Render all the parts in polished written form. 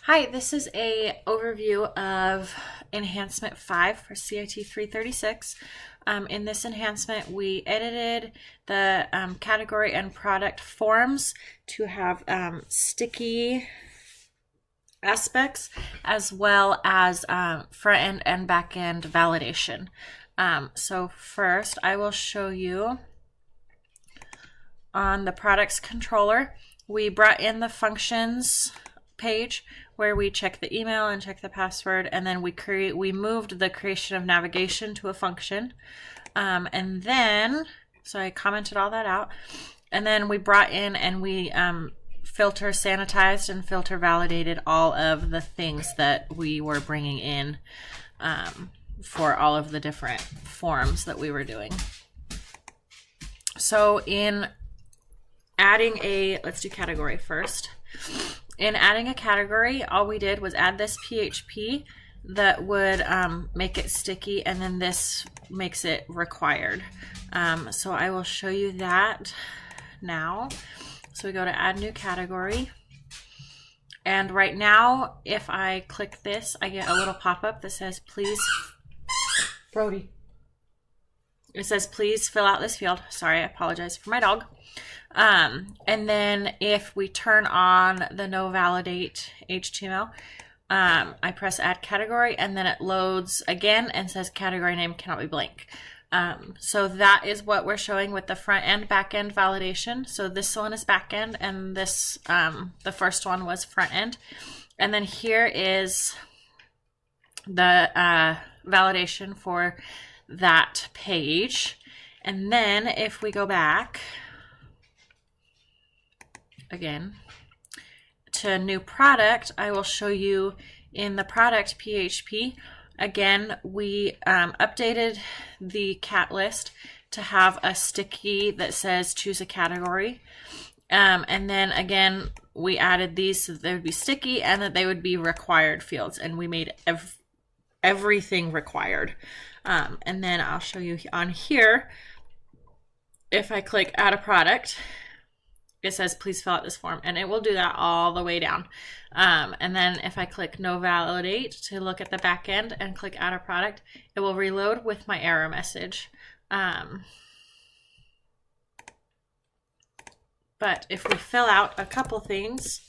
Hi, this is a overview of Enhancement 5 for CIT 336. In this enhancement, we edited the category and product forms to have sticky aspects as well as front-end and back-end validation. So first, I will show you on the products controller, we brought in the functions page where we check the email and check the password, and then we moved the creation of navigation to a function, and then so I commented all that out, and then we brought in and we filter sanitized and filter validated all of the things that we were bringing in for all of the different forms that we were doing. So in adding let's do category first. In adding a category, all we did was add this PHP that would make it sticky, and then this makes it required. So I will show you that now. So we go to add new category. And right now, if I click this, I get a little pop-up that says, please, Brody. It says, please fill out this field. Sorry, I apologize for my dog. And then if we turn on the no validate HTML, I press add category, and then it loads again and says category name cannot be blank. So that is what we're showing with the front end, back end validation. So this one is back end, and this, the first one was front end. And then here is the validation for that page. And then if we go back again to new product, I will show you in the product PHP. Again, we updated the cat list to have a sticky that says choose a category. And then again, we added these so that they would be sticky and that they would be required fields. And we made everything required. And then I'll show you on here, if I click add a product, it says please fill out this form, and it will do that all the way down. And then if I click no validate to look at the back end and click add a product, it will reload with my error message. But if we fill out a couple things,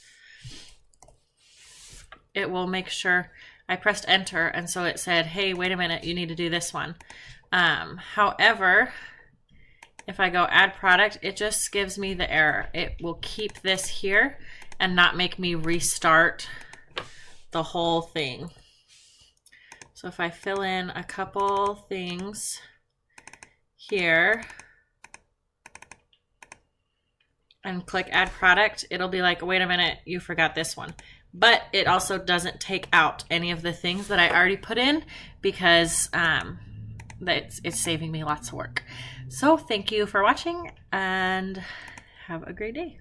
it will make sure I pressed enter, and so it said, hey, wait a minute, you need to do this one. However, if I go add product, it just gives me the error. It will keep this here and not make me restart the whole thing. So if I fill in a couple things here and click add product, it'll be like, wait a minute, you forgot this one. But it also doesn't take out any of the things that I already put in because it's saving me lots of work. So thank you for watching and have a great day.